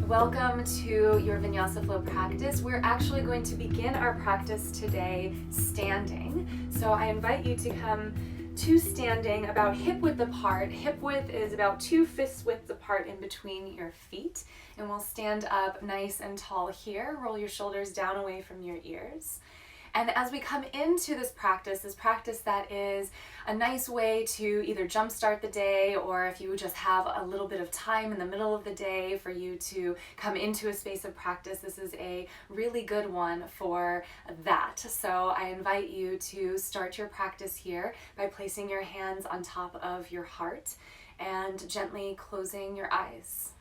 Welcome to your Vinyasa flow practice. We're actually going to begin our practice today standing. So I invite you to come to standing about hip width apart. Hip width is about 2 fist widths apart in between your feet. And we'll stand up nice and tall here. Roll your shoulders down away from your ears. And as we come into this practice that is a nice way to either jumpstart the day, or if you just have a little bit of time in the middle of the day for you to come into a space of practice, this is a really good one for that. So I invite you to start your practice here by placing your hands on top of your heart and gently closing your eyes.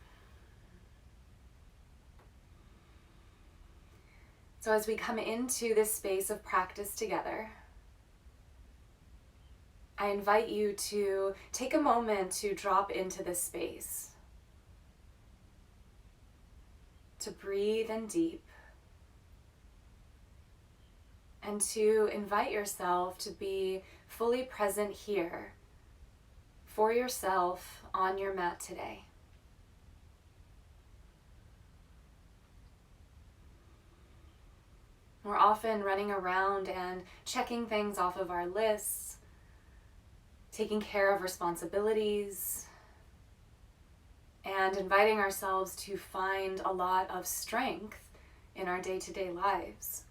So as we come into this space of practice together, I invite you to take a moment to drop into this space, to breathe in deep, and to invite yourself to be fully present here for yourself on your mat today. We're often running around and checking things off of our lists, taking care of responsibilities, and inviting ourselves to find a lot of strength in our day-to-day lives.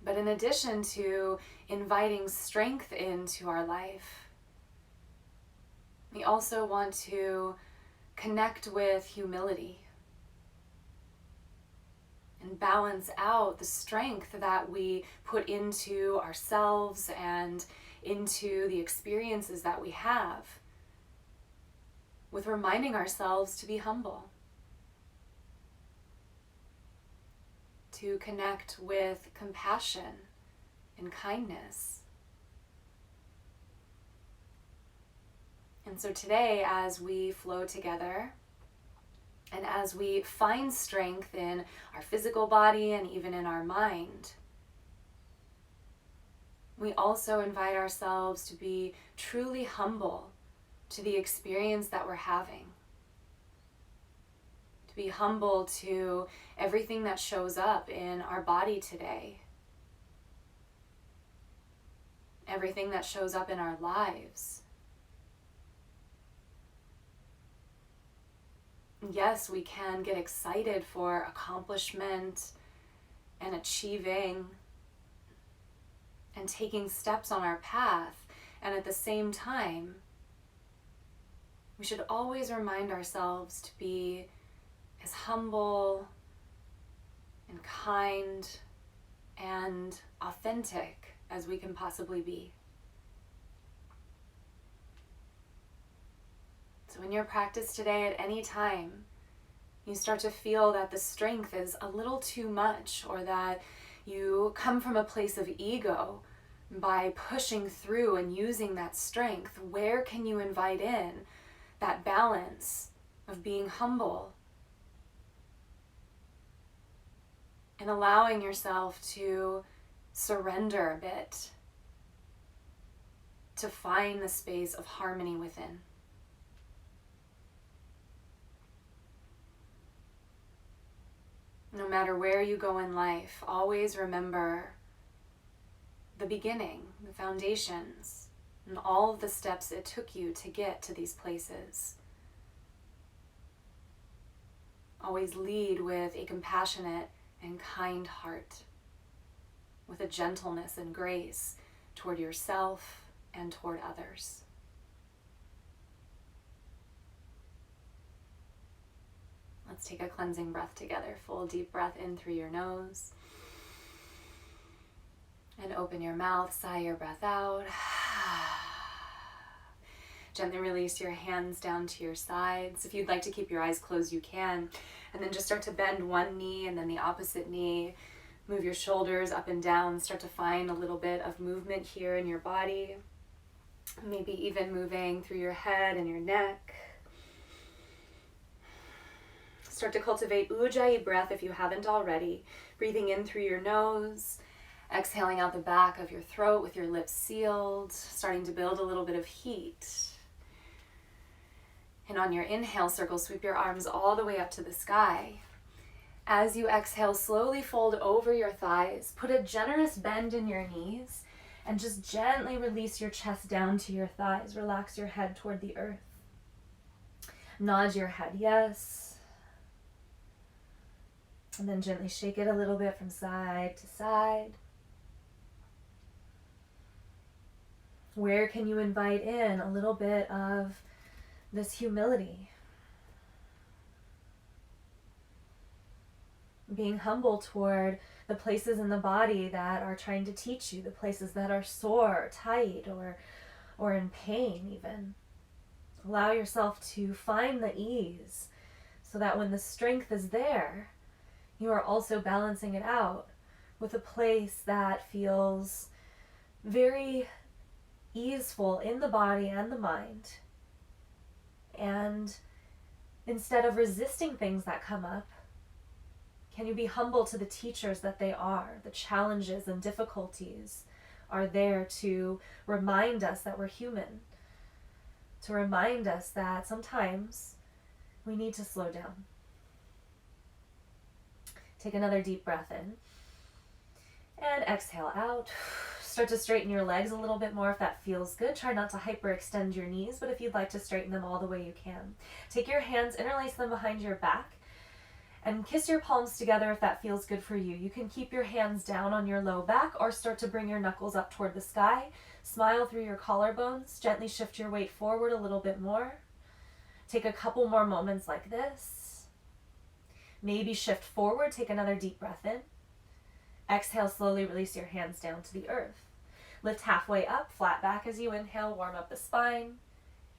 But in addition to inviting strength into our life, we also want to connect with humility and balance out the strength that we put into ourselves and into the experiences that we have, with reminding ourselves to be humble, to connect with compassion and kindness. And so today, as we flow together, and as we find strength in our physical body and even in our mind, we also invite ourselves to be truly humble to the experience that we're having. To be humble to everything that shows up in our body today. Everything that shows up in our lives. Yes, we can get excited for accomplishment and achieving and taking steps on our path. And at the same time, we should always remind ourselves to be as humble and kind and authentic as we can possibly be. So in your practice today, at any time, you start to feel that the strength is a little too much, or that you come from a place of ego by pushing through and using that strength, where can you invite in that balance of being humble and allowing yourself to surrender a bit, to find the space of harmony within? No matter where you go in life, always remember the beginning, the foundations, and all of the steps it took you to get to these places. Always lead with a compassionate and kind heart, with a gentleness and grace toward yourself and toward others. Let's take a cleansing breath together. Full deep breath in through your nose. And open your mouth, sigh your breath out. Gently release your hands down to your sides. If you'd like to keep your eyes closed, you can. And then just start to bend one knee and then the opposite knee. Move your shoulders up and down. Start to find a little bit of movement here in your body. Maybe even moving through your head and your neck. Start to cultivate Ujjayi breath if you haven't already. Breathing in through your nose, exhaling out the back of your throat with your lips sealed, starting to build a little bit of heat. And on your inhale, circle sweep your arms all the way up to the sky. As you exhale, slowly fold over your thighs. Put a generous bend in your knees and just gently release your chest down to your thighs. Relax your head toward the earth. Nod your head yes. And then gently shake it a little bit from side to side. Where can you invite in a little bit of this humility? Being humble toward the places in the body that are trying to teach you, the places that are sore, tight, or in pain even. Allow yourself to find the ease so that when the strength is there, you are also balancing it out with a place that feels very easeful in the body and the mind. And instead of resisting things that come up, can you be humble to the teachers that they are? The challenges and difficulties are there to remind us that we're human, to remind us that sometimes we need to slow down. Take another deep breath in and exhale out. Start to straighten your legs a little bit more if that feels good. Try not to hyperextend your knees, but if you'd like to straighten them all the way you can. Take your hands, interlace them behind your back, and kiss your palms together if that feels good for you. You can keep your hands down on your low back or start to bring your knuckles up toward the sky. Smile through your collarbones. Gently shift your weight forward a little bit more. Take a couple more moments like this. Maybe shift forward. Take another deep breath in. Exhale, slowly release your hands down to the earth. Lift halfway up, flat back as you inhale, warm up the spine.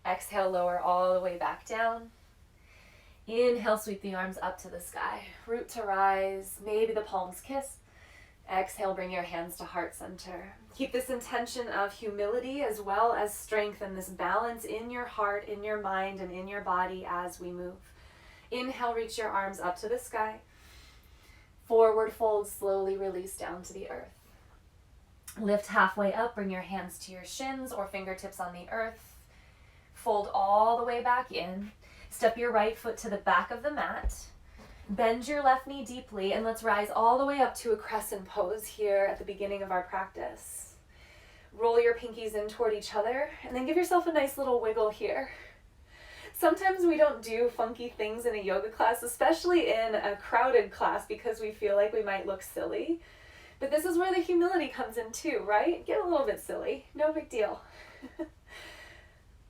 Exhale, lower all the way back down. Inhale, sweep the arms up to the sky. Root to rise, maybe the palms kiss. Exhale, bring your hands to heart center. Keep this intention of humility as well as strength and this balance in your heart, in your mind, and in your body as we move. Inhale, reach your arms up to the sky. Forward fold, slowly release down to the earth. Lift halfway up, bring your hands to your shins or fingertips on the earth. Fold all the way back in. Step your right foot to the back of the mat. Bend your left knee deeply and let's rise all the way up to a crescent pose here at the beginning of our practice. Roll your pinkies in toward each other and then give yourself a nice little wiggle here. Sometimes we don't do funky things in a yoga class, especially in a crowded class, because we feel like we might look silly. But this is where the humility comes in too, right? Get a little bit silly, no big deal.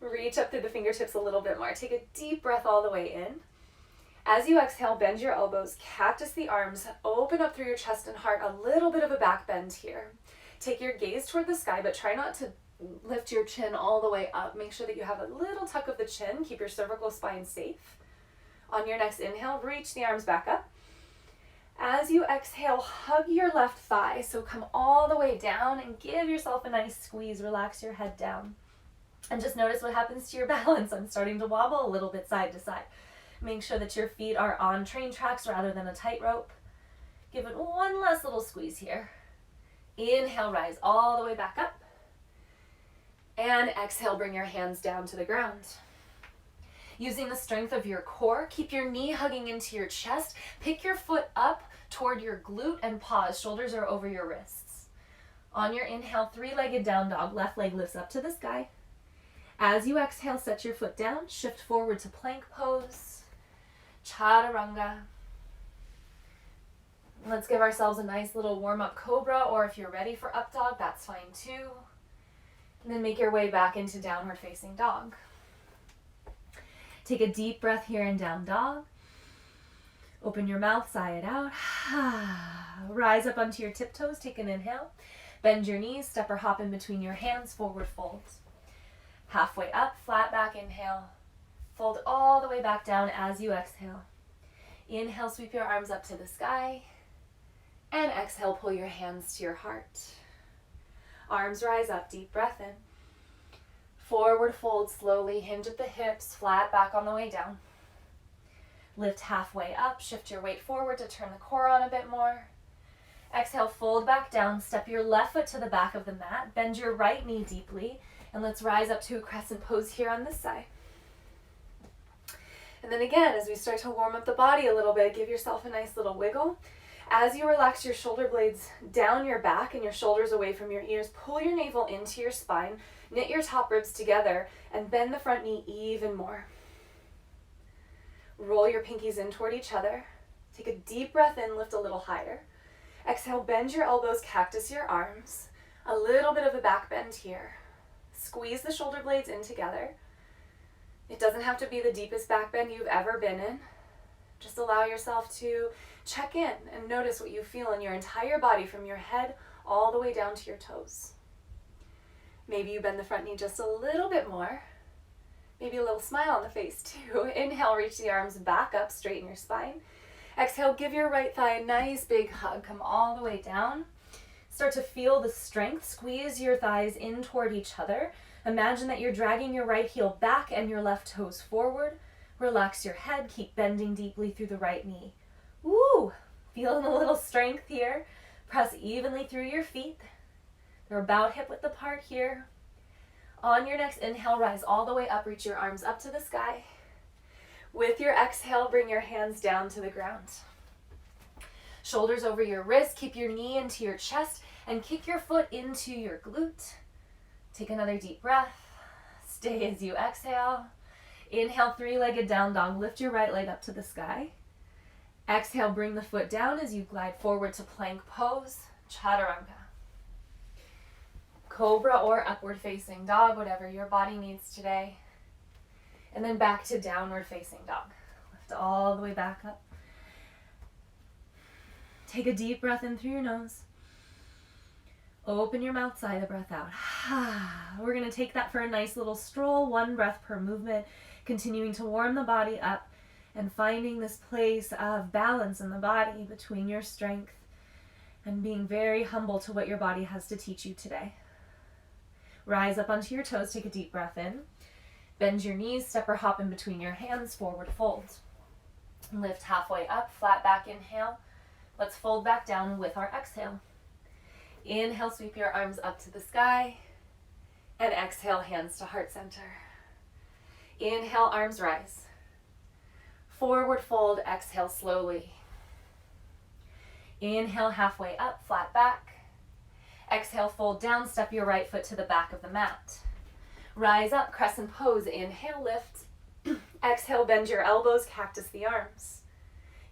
Reach up through the fingertips a little bit more. Take a deep breath all the way in. As you exhale, bend your elbows, cactus the arms, open up through your chest and heart, a little bit of a back bend here. Take your gaze toward the sky, but try not to lift your chin all the way up. Make sure that you have a little tuck of the chin. Keep your cervical spine safe. On your next inhale, reach the arms back up. As you exhale, hug your left thigh. So come all the way down and give yourself a nice squeeze. Relax your head down. And just notice what happens to your balance. I'm starting to wobble a little bit side to side. Make sure that your feet are on train tracks rather than a tightrope. Give it one last little squeeze here. Inhale, rise all the way back up. And exhale, bring your hands down to the ground. Using the strength of your core, keep your knee hugging into your chest. Pick your foot up toward your glute and pause. Shoulders are over your wrists. On your inhale, three-legged down dog. Left leg lifts up to the sky. As you exhale, set your foot down. Shift forward to plank pose. Chaturanga. Let's give ourselves a nice little warm-up cobra, or if you're ready for up dog, that's fine too. And then make your way back into downward facing dog. Take a deep breath here in down dog. Open your mouth, sigh it out. Rise up onto your tiptoes, take an inhale. Bend your knees, step or hop in between your hands, forward fold. Halfway up, flat back, inhale. Fold all the way back down as you exhale. Inhale, sweep your arms up to the sky. And exhale, pull your hands to your heart. Arms rise up, deep breath in. Forward fold slowly, hinge at the hips, flat back on the way down. Lift halfway up, shift your weight forward to turn the core on a bit more. Exhale, fold back down, step your left foot to the back of the mat, bend your right knee deeply, and let's rise up to a crescent pose here on this side. And then again, as we start to warm up the body a little bit, give yourself a nice little wiggle. As you relax your shoulder blades down your back and your shoulders away from your ears, pull your navel into your spine, knit your top ribs together, and bend the front knee even more. Roll your pinkies in toward each other. Take a deep breath in, lift a little higher. Exhale, bend your elbows, cactus your arms. A little bit of a back bend here. Squeeze the shoulder blades in together. It doesn't have to be the deepest back bend you've ever been in. Just allow yourself to check in and notice what you feel in your entire body from your head all the way down to your toes. Maybe you bend the front knee just a little bit more. Maybe a little smile on the face too. Inhale, reach the arms back up, straighten your spine. Exhale, give your right thigh a nice big hug. Come all the way down. Start to feel the strength. Squeeze your thighs in toward each other. Imagine that you're dragging your right heel back and your left toes forward. Relax your head. Keep bending deeply through the right knee. Woo! Feeling a little strength here. Press evenly through your feet. They're about hip width apart here. On your next inhale, rise all the way up. Reach your arms up to the sky. With your exhale, bring your hands down to the ground. Shoulders over your wrist. Keep your knee into your chest and kick your foot into your glute. Take another deep breath. Stay as you exhale. Inhale, three-legged down dog. Lift your right leg up to the sky. Exhale, bring the foot down as you glide forward to plank pose, Chaturanga. Cobra or upward facing dog, whatever your body needs today. And then back to downward facing dog. Lift all the way back up. Take a deep breath in through your nose. Open your mouth, sigh the breath out. We're going to take that for a nice little stroll, one breath per movement, continuing to warm the body up and finding this place of balance in the body between your strength and being very humble to what your body has to teach you today. Rise up onto your toes, take a deep breath in. Bend your knees, step or hop in between your hands, forward fold. Lift halfway up, flat back inhale. Let's fold back down with our exhale. Inhale, sweep your arms up to the sky. And exhale, hands to heart center. Inhale, arms rise. Forward fold, exhale slowly. Inhale, halfway up, flat back. Exhale, fold down, step your right foot to the back of the mat. Rise up, crescent pose, inhale, lift. Exhale, bend your elbows, cactus the arms.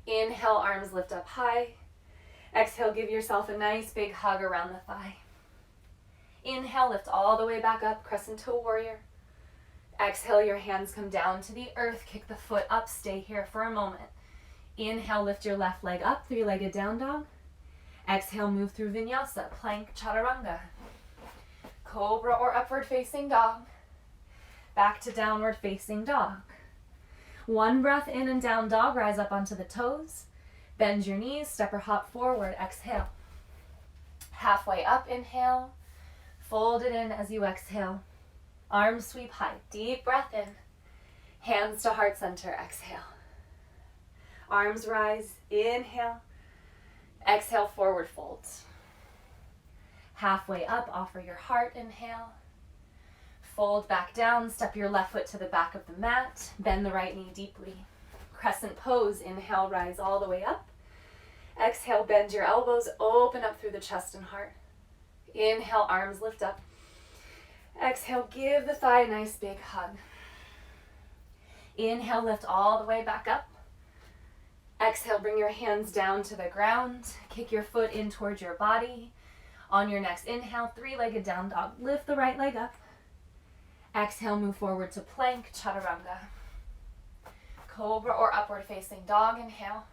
Inhale, arms lift up high. Exhale, give yourself a nice big hug around the thigh. Inhale, lift all the way back up, crescent toe warrior. Exhale, your hands come down to the earth, kick the foot up, stay here for a moment. Inhale, lift your left leg up, three-legged down dog. Exhale, move through Vinyasa, plank, Chaturanga. Cobra or upward facing dog. Back to downward facing dog. One breath in and down dog, rise up onto the toes. Bend your knees, step or hop forward, exhale. Halfway up, inhale. Fold it in as you exhale. Arms sweep high, deep breath in. Hands to heart center, exhale. Arms rise, inhale. Exhale, forward fold. Halfway up, offer your heart, inhale. Fold back down, step your left foot to the back of the mat. Bend the right knee deeply. Crescent pose, inhale, rise all the way up. Exhale, bend your elbows, open up through the chest and heart. Inhale, arms lift up. Exhale, give the thigh a nice big hug. Inhale, lift all the way back up. Exhale, bring your hands down to the ground. Kick your foot in towards your body. On your next inhale, three-legged down dog. Lift the right leg up. Exhale, move forward to plank, Chaturanga. Cobra or upward facing dog, inhale.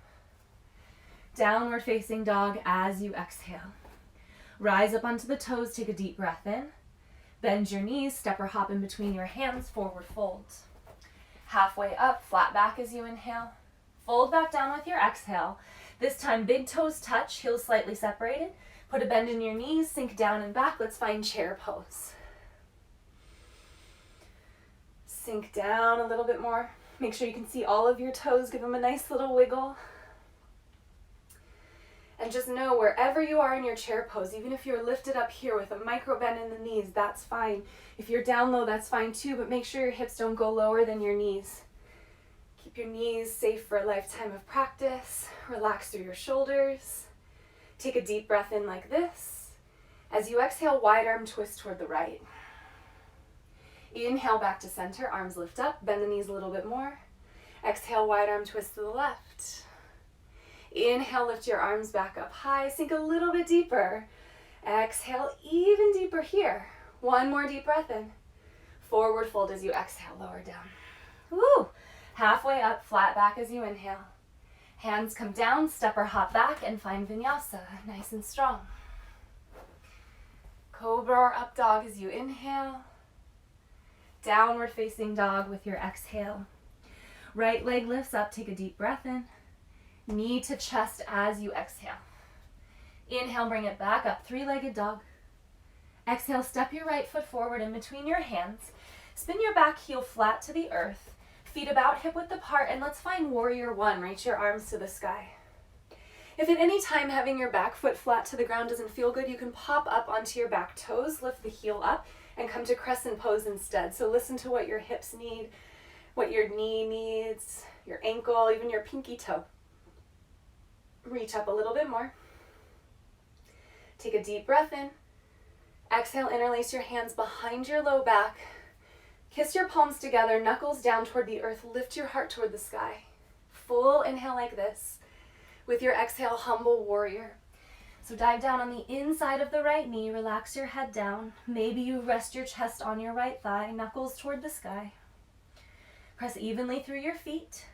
Downward facing dog as you exhale. Rise up onto the toes, take a deep breath in. Bend your knees, step or hop in between your hands, forward fold. Halfway up, flat back as you inhale. Fold back down with your exhale. This time, big toes touch, heels slightly separated. Put a bend in your knees, sink down and back. Let's find chair pose. Sink down a little bit more. Make sure you can see all of your toes. Give them a nice little wiggle. And just know wherever you are in your chair pose, even if you're lifted up here with a micro bend in the knees, that's fine. If you're down low, that's fine too, but make sure your hips don't go lower than your knees. Keep Keep your knees safe for a lifetime of practice. Relax through your shoulders. Take a deep breath in like this. As you exhale, wide arm twist toward the right. Inhale back to center, arms lift up, bend the knees a little bit more. Exhale, wide arm twist to the left. Inhale, lift your arms back up high, sink a little bit deeper. Exhale, even deeper here. One more deep breath in. Forward fold as you exhale, lower down. Woo! Halfway up, flat back as you inhale. Hands come down, step or hop back, and find Vinyasa, nice and strong. Cobra or up dog as you inhale. Downward facing dog with your exhale. Right leg lifts up, take a deep breath in. Knee to chest as you exhale. Inhale, bring it back up, three-legged dog. Exhale, step your right foot forward in between your hands. Spin your back heel flat to the earth. Feet about hip width apart, and let's find warrior one. Reach your arms to the sky. If at any time having your back foot flat to the ground doesn't feel good, you can pop up onto your back toes, lift the heel up, and come to crescent pose instead. So listen to what your hips need, what your knee needs, your ankle, even your pinky toe. Reach up a little bit more. Take a deep breath in. Exhale, interlace your hands behind your low back. Kiss your palms together, knuckles down toward the earth. Lift your heart toward the sky. Full inhale like this. With your exhale, humble warrior. So dive down on the inside of the right knee. Relax your head down. Maybe you rest your chest on your right thigh, knuckles toward the sky. Press evenly through your feet.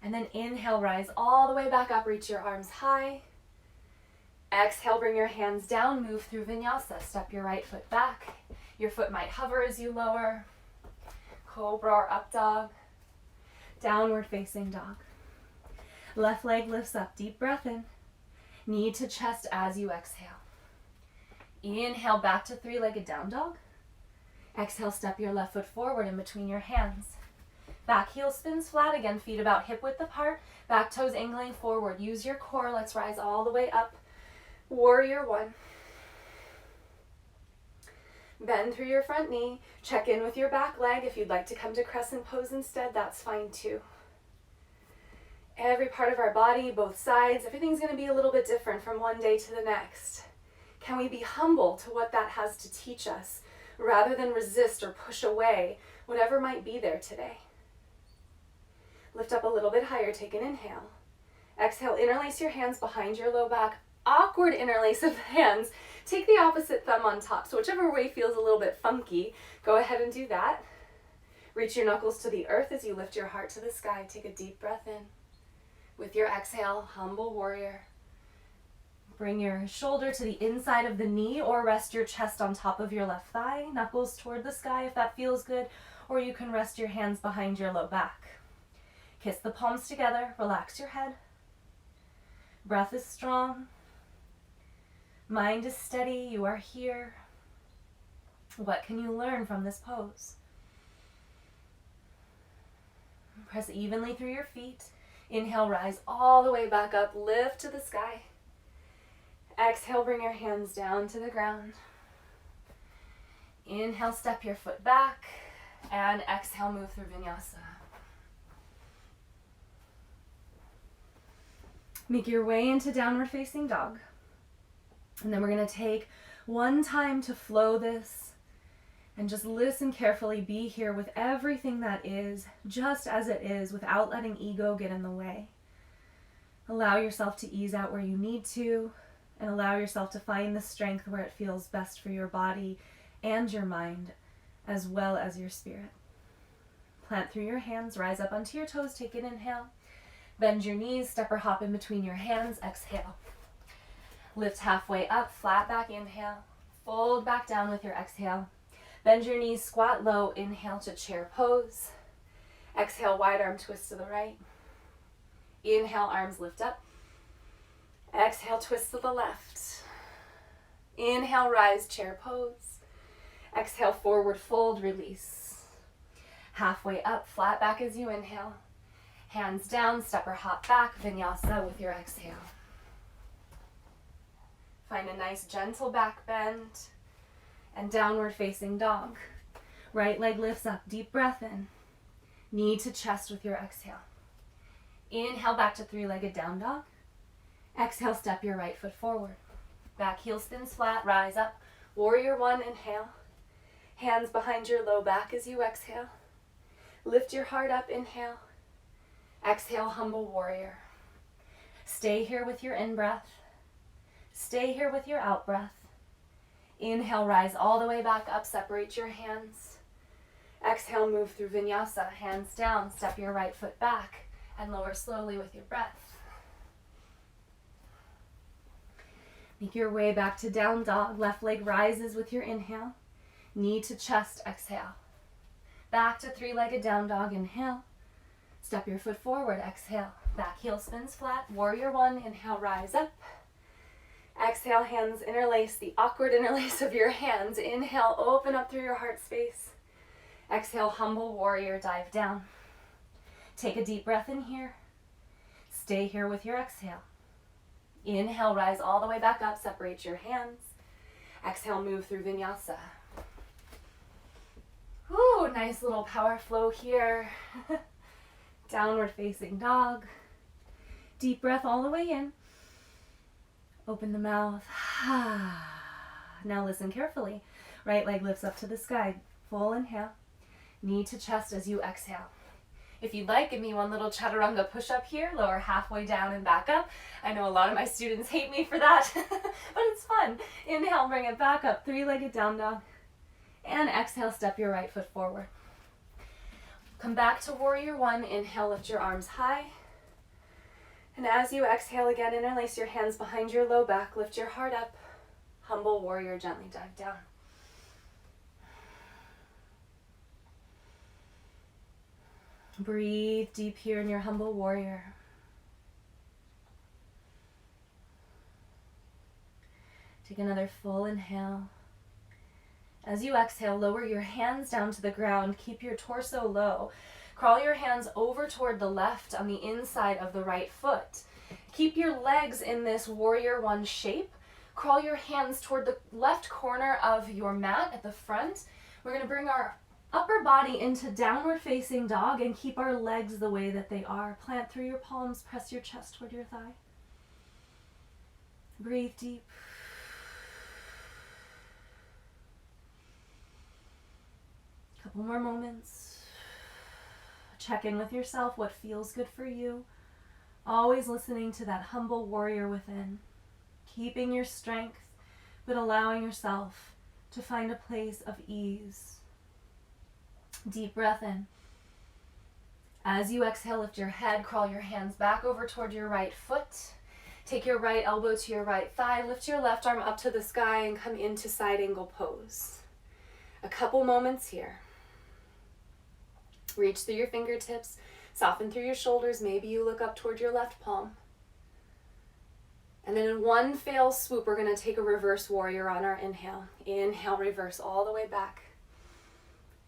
And then inhale, rise all the way back up. Reach your arms high. Exhale, bring your hands down. Move through Vinyasa. Step your right foot back. Your foot might hover as you lower. Cobra or up dog. Downward facing dog. Left leg lifts up. Deep breath in. Knee to chest as you exhale. Inhale back to three-legged down dog. Exhale, step your left foot forward in between your hands. Back heel spins flat again, feet about hip width apart. Back toes angling forward. Use your core. Let's rise all the way up. Warrior one. Bend through your front knee. Check in with your back leg. If you'd like to come to crescent pose instead, that's fine too. Every part of our body, both sides, everything's going to be a little bit different from one day to the next. Can we be humble to what that has to teach us rather than resist or push away whatever might be there today? Lift up a little bit higher. Take an inhale. Exhale, interlace your hands behind your low back. Awkward interlace of the hands. Take the opposite thumb on top. So whichever way feels a little bit funky, go ahead and do that. Reach your knuckles to the earth as you lift your heart to the sky. Take a deep breath in. With your exhale, humble warrior. Bring your shoulder to the inside of the knee or rest your chest on top of your left thigh. Knuckles toward the sky if that feels good. Or you can rest your hands behind your low back. Kiss the palms together. Relax your head. Breath is strong. Mind is steady. You are here. What can you learn from this pose? Press evenly through your feet. Inhale, rise all the way back up. Lift to the sky. Exhale, bring your hands down to the ground. Inhale, step your foot back. And exhale, move through Vinyasa. Make your way into downward facing dog. And then we're going to take one time to flow this and just listen carefully. Be here with everything that is, just as it is, without letting ego get in the way. Allow yourself to ease out where you need to, and allow yourself to find the strength where it feels best for your body and your mind, as well as your spirit. Plant through your hands, rise up onto your toes, take an inhale. Bend your knees, step or hop in between your hands, exhale. Lift halfway up, flat back, inhale. Fold back down with your exhale. Bend your knees, squat low, inhale to chair pose. Exhale, wide arm twist to the right. Inhale, arms lift up. Exhale, twist to the left. Inhale, rise, chair pose. Exhale, forward fold, release. Halfway up, flat back as you inhale. Hands down, step or hop back, Vinyasa with your exhale. Find a nice gentle back bend and downward facing dog. Right leg lifts up, deep breath in. Knee to chest with your exhale. Inhale, back to three-legged down dog. Exhale, step your right foot forward. Back heel spins flat, rise up. Warrior one, inhale. Hands behind your low back as you exhale. Lift your heart up, inhale. Exhale, humble warrior. Stay here with your in-breath. Stay here with your out-breath. Inhale, rise all the way back up, separate your hands. Exhale, move through Vinyasa, hands down, step your right foot back, and lower slowly with your breath. Make your way back to down dog. Left leg rises with your inhale. Knee to chest, exhale. Back to three-legged down dog, inhale. Step your foot forward, exhale. Back heel spins flat, warrior one, inhale, rise up. Exhale, hands interlace, the awkward interlace of your hands. Inhale, open up through your heart space. Exhale, humble warrior, dive down. Take a deep breath in here. Stay here with your exhale. Inhale, rise all the way back up, separate your hands. Exhale, move through Vinyasa. Ooh, nice little power flow here. Downward facing dog. Deep breath all the way in. Open the mouth. Now listen carefully. Right leg lifts up to the sky. Full inhale. Knee to chest as you exhale. If you'd like, give me one little Chaturanga push-up here. Lower halfway down and back up. I know a lot of my students hate me for that, but it's fun. Inhale, bring it back up. Three-legged down dog. And exhale, step your right foot forward. Come back to warrior one. Inhale, lift your arms high. And as you exhale again, interlace your hands behind your low back. Lift your heart up. Humble warrior, gently dive down. Breathe deep here in your humble warrior. Take another full inhale. As you exhale, lower your hands down to the ground. Keep your torso low. Crawl your hands over toward the left on the inside of the right foot. Keep your legs in this warrior one shape. Crawl your hands toward the left corner of your mat at the front. We're going to bring our upper body into downward facing dog and keep our legs the way that they are. Plant through your palms, press your chest toward your thigh. Breathe deep. Couple more moments. Check in with yourself, what feels good for you. Always listening to that humble warrior within. Keeping your strength, but allowing yourself to find a place of ease. Deep breath in. As you exhale, lift your head, crawl your hands back over toward your right foot. Take your right elbow to your right thigh, lift your left arm up to the sky and come into side angle pose. A couple moments here. Reach through your fingertips, soften through your shoulders, maybe you look up toward your left palm. And then in one fell swoop, we're going to take a reverse warrior on our inhale. Inhale, reverse all the way back.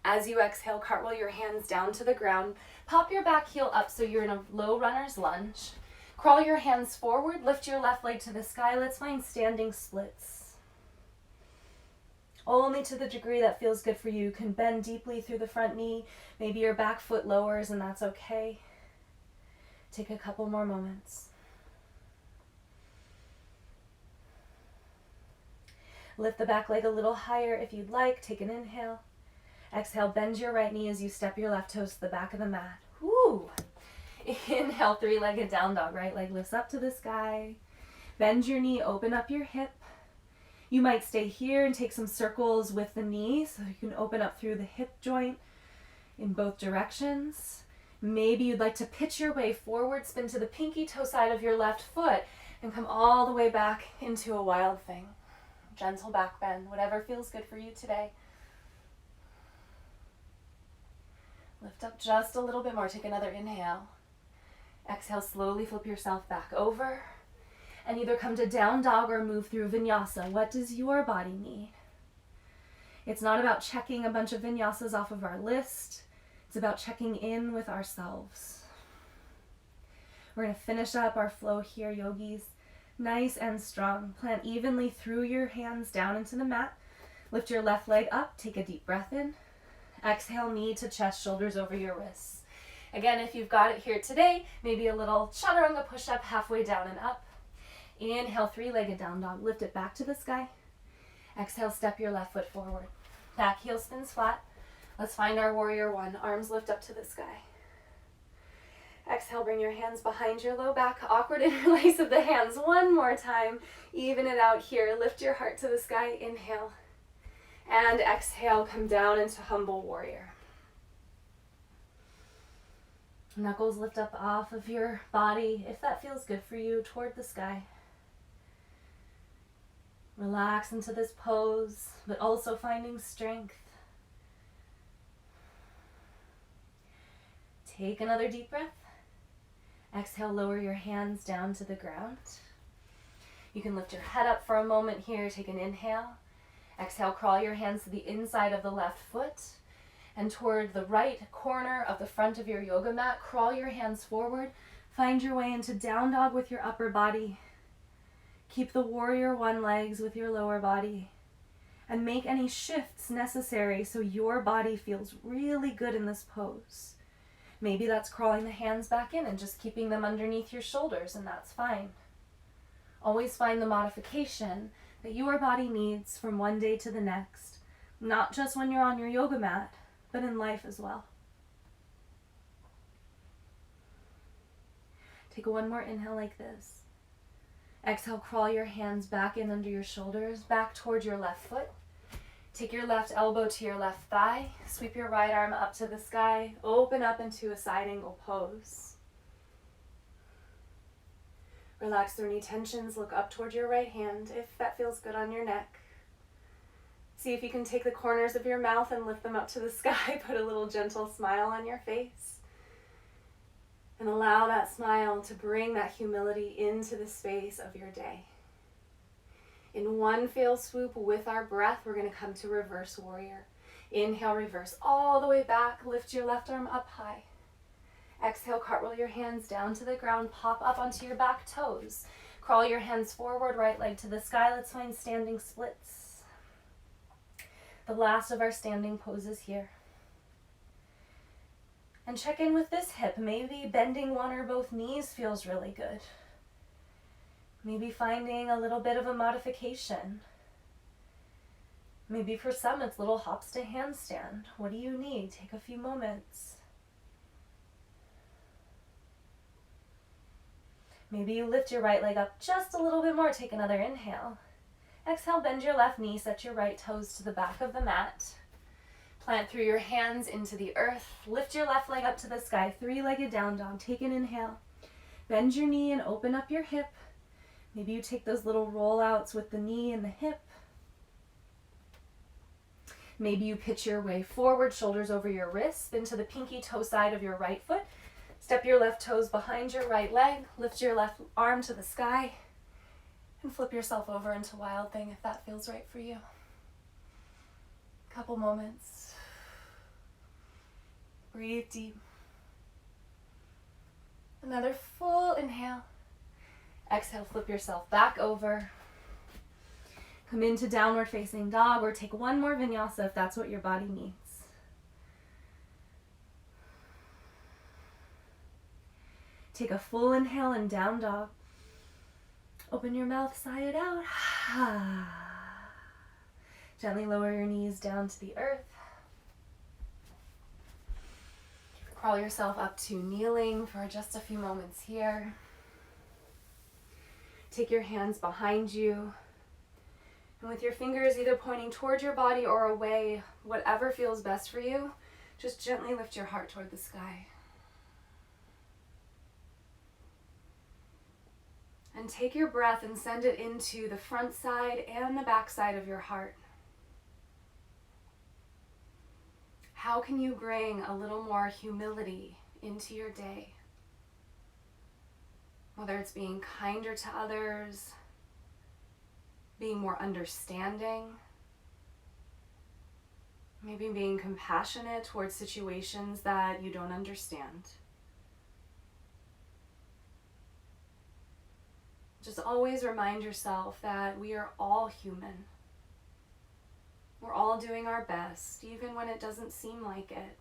As you exhale, cartwheel your hands down to the ground. Pop your back heel up so you're in a low runner's lunge. Crawl your hands forward, lift your left leg to the sky. Let's find standing splits. Only to the degree that feels good for you. You can bend deeply through the front knee. Maybe your back foot lowers and that's okay. Take a couple more moments. Lift the back leg a little higher if you'd like. Take an inhale. Exhale, bend your right knee as you step your left toes to the back of the mat. Woo! Inhale, three-legged down dog. Right leg lifts up to the sky. Bend your knee, open up your hip. You might stay here and take some circles with the knee so you can open up through the hip joint in both directions. Maybe you'd like to pitch your way forward, spin to the pinky toe side of your left foot, and come all the way back into a wild thing. Gentle back bend, whatever feels good for you today. Lift up just a little bit more. Take another inhale. Exhale, slowly flip yourself back over. And either come to down dog or move through Vinyasa. What does your body need? It's not about checking a bunch of Vinyasas off of our list. It's about checking in with ourselves. We're going to finish up our flow here, yogis. Nice and strong. Plant evenly through your hands down into the mat. Lift your left leg up. Take a deep breath in. Exhale, knee to chest, shoulders over your wrists. Again, if you've got it here today, maybe a little Chaturanga push-up halfway down and up. Inhale, three-legged down dog. Lift it back to the sky. Exhale, step your left foot forward. Back heel spins flat. Let's find our warrior one. Arms lift up to the sky. Exhale, bring your hands behind your low back. Awkward interlace of the hands. One more time. Even it out here. Lift your heart to the sky. Inhale. And exhale, come down into humble warrior. Knuckles lift up off of your body, if that feels good for you, toward the sky. Relax into this pose, but also finding strength. Take another deep breath. Exhale, lower your hands down to the ground. You can lift your head up for a moment here. Take an inhale. Exhale, crawl your hands to the inside of the left foot and toward the right corner of the front of your yoga mat. Crawl your hands forward. Find your way into down dog with your upper body. Keep the warrior one legs with your lower body. And make any shifts necessary so your body feels really good in this pose. Maybe that's crawling the hands back in and just keeping them underneath your shoulders, and that's fine. Always find the modification that your body needs from one day to the next, not just when you're on your yoga mat, but in life as well. Take one more inhale like this. Exhale, crawl your hands back in under your shoulders, back towards your left foot. Take your left elbow to your left thigh. Sweep your right arm up to the sky. Open up into a side angle pose. Relax through any tensions. Look up toward your right hand if that feels good on your neck. See if you can take the corners of your mouth and lift them up to the sky. Put a little gentle smile on your face. And allow that smile to bring that humility into the space of your day. In one fell swoop with our breath, we're going to come to reverse warrior. Inhale, reverse all the way back. Lift your left arm up high. Exhale, cartwheel your hands down to the ground. Pop up onto your back toes. Crawl your hands forward, right leg to the sky. Let's find standing splits. The last of our standing poses here. And check in with this hip. Maybe bending one or both knees feels really good. Maybe finding a little bit of a modification. Maybe for some it's little hops to handstand. What do you need? Take a few moments. Maybe you lift your right leg up just a little bit more. Take another inhale. Exhale, bend your left knee, set your right toes to the back of the mat. Plant through your hands into the earth. Lift your left leg up to the sky, three-legged down dog. Take an inhale. Bend your knee and open up your hip. Maybe you take those little rollouts with the knee and the hip. Maybe you pitch your way forward, shoulders over your wrists, spin to the pinky toe side of your right foot. Step your left toes behind your right leg. Lift your left arm to the sky. And flip yourself over into Wild Thing if that feels right for you. Couple moments. Breathe deep. Another full inhale. Exhale, flip yourself back over. Come into downward facing dog, or take one more vinyasa if that's what your body needs. Take a full inhale and down dog. Open your mouth, sigh it out. Gently lower your knees down to the earth. Crawl yourself up to kneeling for just a few moments here. Take your hands behind you. And with your fingers either pointing toward your body or away, whatever feels best for you, just gently lift your heart toward the sky. And take your breath and send it into the front side and the back side of your heart. How can you bring a little more humility into your day? Whether it's being kinder to others, being more understanding, maybe being compassionate towards situations that you don't understand. Just always remind yourself that we are all human. We're all doing our best, even when it doesn't seem like it.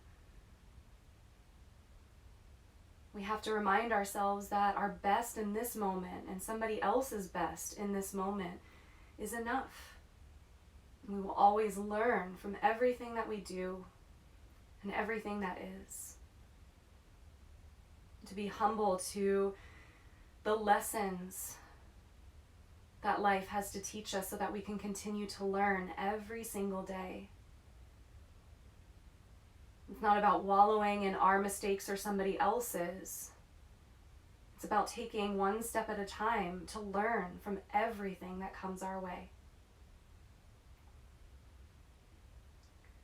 We have to remind ourselves that our best in this moment and somebody else's best in this moment is enough. And we will always learn from everything that we do and everything that is. To be humble to the lessons that life has to teach us so that we can continue to learn every single day. It's not about wallowing in our mistakes or somebody else's. It's about taking one step at a time to learn from everything that comes our way.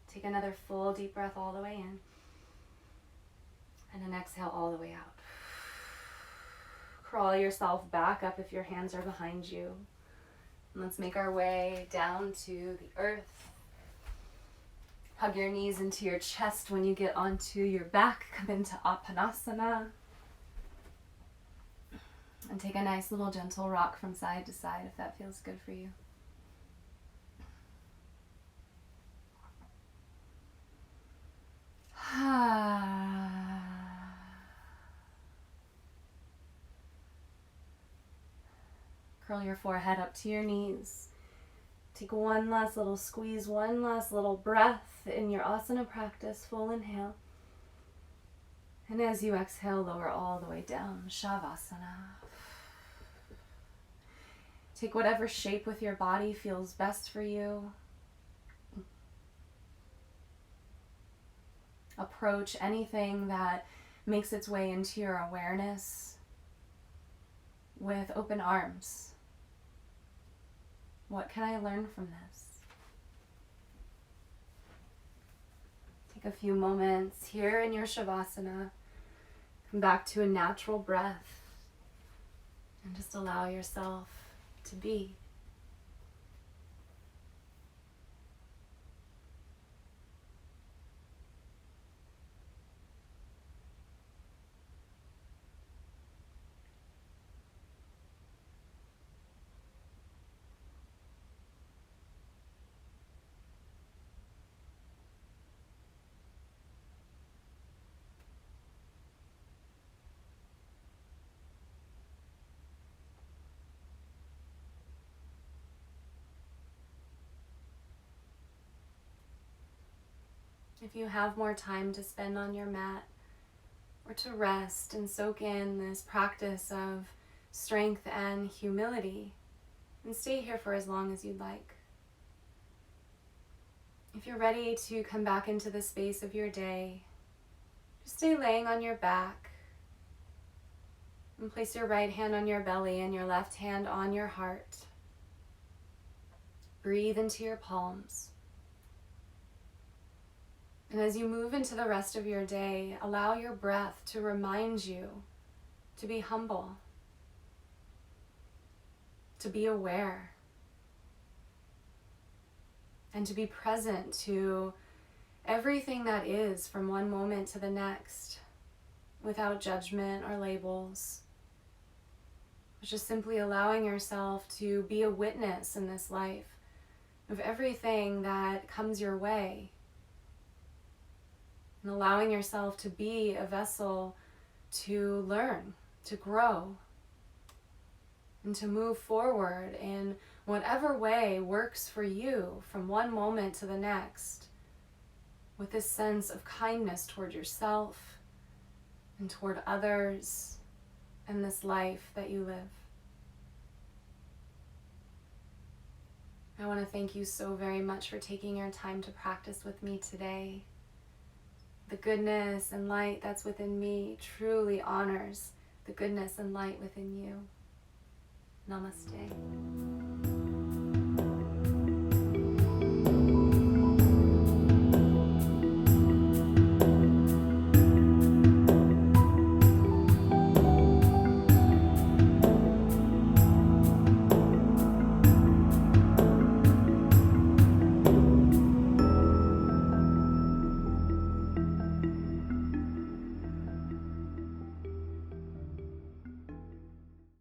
Take another full deep breath all the way in. And an exhale all the way out. Crawl yourself back up if your hands are behind you. And let's make our way down to the earth. Hug your knees into your chest when you get onto your back. Come into Apanasana. And take a nice little gentle rock from side to side if that feels good for you. Curl your forehead up to your knees. Take one last little squeeze, one last little breath in your asana practice. Full inhale. And as you exhale, lower all the way down. Shavasana. Take whatever shape with your body feels best for you. Approach anything that makes its way into your awareness with open arms. What can I learn from this? Take a few moments here in your Shavasana. Come back to a natural breath and just allow yourself to be. If you have more time to spend on your mat or to rest and soak in this practice of strength and humility, and stay here for as long as you'd like. If you're ready to come back into the space of your day, just stay laying on your back and place your right hand on your belly and your left hand on your heart. Breathe into your palms. And as you move into the rest of your day, allow your breath to remind you to be humble, to be aware, and to be present to everything that is from one moment to the next, without judgment or labels. Just simply allowing yourself to be a witness in this life of everything that comes your way. And allowing yourself to be a vessel to learn, to grow, and to move forward in whatever way works for you from one moment to the next, with this sense of kindness toward yourself and toward others and this life that you live. I want to thank you so very much for taking your time to practice with me today. The goodness and light that's within me truly honors the goodness and light within you. Namaste.